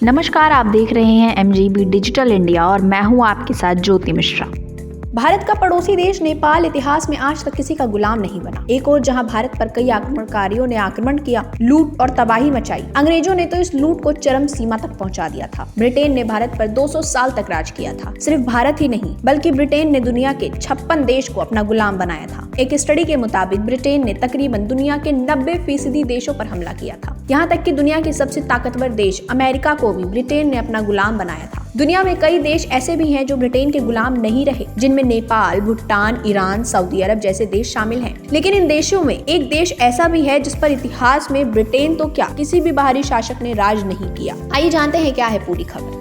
नमस्कार, आप देख रहे हैं MGB डिजिटल इंडिया और मैं हूं आपके साथ ज्योति मिश्रा। भारत का पड़ोसी देश नेपाल इतिहास में आज तक किसी का गुलाम नहीं बना। एक और जहां भारत पर कई आक्रमणकारियों ने आक्रमण किया, लूट और तबाही मचाई, अंग्रेजों ने तो इस लूट को चरम सीमा तक पहुंचा दिया था। ब्रिटेन ने भारत पर 200 साल तक राज किया था। सिर्फ भारत ही नहीं बल्कि ब्रिटेन ने दुनिया के 56 देश को अपना गुलाम बनाया था। एक स्टडी के मुताबिक ब्रिटेन ने तकरीबन दुनिया के 90% देशों पर हमला किया था। यहाँ तक कि दुनिया के सबसे ताकतवर देश अमेरिका को भी ब्रिटेन ने अपना गुलाम बनाया था। दुनिया में कई देश ऐसे भी हैं जो ब्रिटेन के गुलाम नहीं रहे, जिनमें नेपाल, भूटान, ईरान, सऊदी अरब जैसे देश शामिल हैं। लेकिन इन देशों में एक देश ऐसा भी है जिस पर इतिहास में ब्रिटेन तो क्या किसी भी बाहरी शासक ने राज नहीं किया। आइए जानते हैं क्या है पूरी खबर।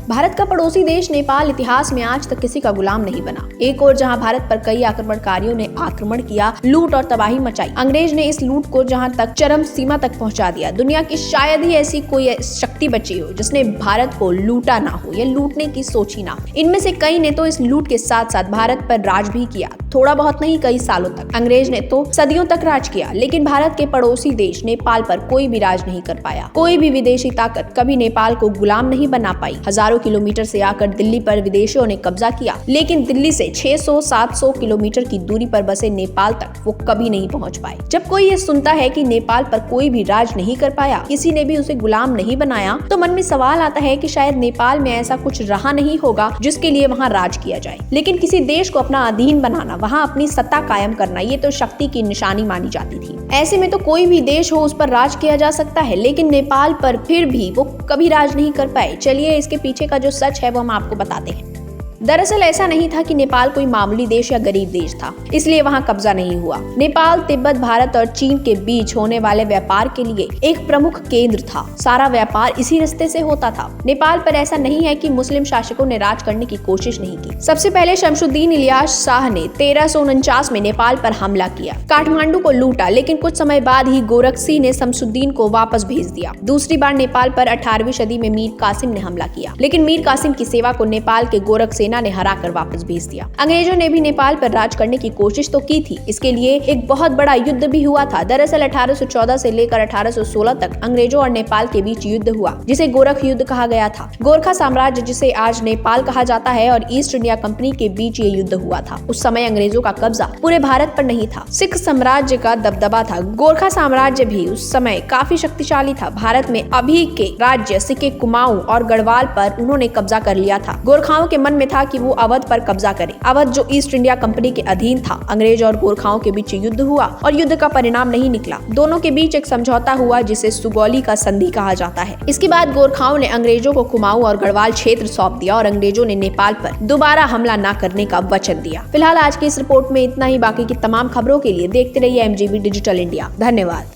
भारत का पड़ोसी देश नेपाल इतिहास में आज तक किसी का गुलाम नहीं बना। एक और जहां भारत पर कई आक्रमणकारियों ने आक्रमण किया, लूट और तबाही मचाई, अंग्रेज ने इस लूट को जहां तक चरम सीमा तक पहुंचा दिया। दुनिया की शायद ही ऐसी कोई शक्ति बची हो जिसने भारत को लूटा ना हो या लूटने की सोची ना हो। इनमें से कई ने तो इस लूट के साथ साथ भारत पर राज भी किया, थोड़ा बहुत नहीं कई सालों तक। अंग्रेज ने तो सदियों तक राज किया, लेकिन भारत के पड़ोसी देश नेपाल पर कोई भी राज नहीं कर पाया। कोई भी विदेशी ताकत कभी नेपाल को गुलाम नहीं बना पाई। हजारों किलोमीटर से आकर दिल्ली पर विदेशियों ने कब्जा किया, लेकिन दिल्ली से 600-700 किलोमीटर की दूरी पर बसे नेपाल तक वो कभी नहीं पहुंच पाए। जब कोई ये सुनता है कि नेपाल पर कोई भी राज नहीं कर पाया, किसी ने भी उसे गुलाम नहीं बनाया, तो मन में सवाल आता है कि शायद नेपाल में ऐसा कुछ रहा नहीं होगा जिसके लिए वहाँ राज किया जाए। लेकिन किसी देश को अपना अधीन बनाना, वहाँ अपनी सत्ता कायम करना, ये तो शक्ति की निशानी मानी जाती थी। ऐसे में तो कोई भी देश हो उस पर राज किया जा सकता है, लेकिन नेपाल पर फिर भी वो कभी राज नहीं कर पाए। चलिए इसके पीछे का जो सच है वो हम आपको बताते हैं। दरअसल ऐसा नहीं था कि नेपाल कोई मामूली देश या गरीब देश था, इसलिए वहाँ कब्जा नहीं हुआ। नेपाल, तिब्बत, भारत और चीन के बीच होने वाले व्यापार के लिए एक प्रमुख केंद्र था। सारा व्यापार इसी रास्ते से होता था। नेपाल पर ऐसा नहीं है कि मुस्लिम शासकों ने राज करने की कोशिश नहीं की। सबसे पहले शमशुद्दीन इलियास शाह ने 1349 में नेपाल पर हमला किया, काठमांडू को लूटा, लेकिन कुछ समय बाद ही गोरखसी ने शमशुद्दीन को वापस भेज दिया। दूसरी बार नेपाल पर 18वीं सदी में मीर कासिम ने हमला किया, लेकिन मीर कासिम की सेवा को नेपाल के गोरख सेना ने हराकर वापस भेज दिया। अंग्रेजों ने भी नेपाल पर राज करने की कोशिश तो की थी। इसके लिए एक बहुत बड़ा युद्ध भी हुआ था। दरअसल 1814 से लेकर 1816 तक अंग्रेजों और नेपाल के बीच युद्ध हुआ, जिसे गोरख युद्ध कहा गया था। गोरखा साम्राज्य, जिसे आज नेपाल कहा जाता है, और ईस्ट इंडिया कंपनी के बीच ये युद्ध हुआ था। उस समय अंग्रेजों का कब्जा पूरे भारत पर नहीं था, सिख साम्राज्य का दबदबा था। गोरखा साम्राज्य भी उस समय काफी शक्तिशाली था। भारत में अभी के राज्य सिक्के, कुमाऊं और गढ़वाल पर उन्होंने कब्जा कर लिया था। गोरखाओं के मन में था कि वो अवध पर कब्जा करे। अवध जो ईस्ट इंडिया कंपनी के अधीन था। अंग्रेज और गोरखाओं के बीच युद्ध हुआ और युद्ध का परिणाम नहीं निकला। दोनों के बीच एक समझौता हुआ जिसे सुगौली का संधि कहा जाता है। इसके बाद गोरखाओं ने अंग्रेजों को कुमाऊं और गढ़वाल क्षेत्र सौंप दिया और अंग्रेजों ने नेपाल पर दोबारा हमला न करने का वचन दिया। फिलहाल आज की इस रिपोर्ट में इतना ही। बाकी की तमाम खबरों के लिए देखते रहिए MGB डिजिटल इंडिया। धन्यवाद।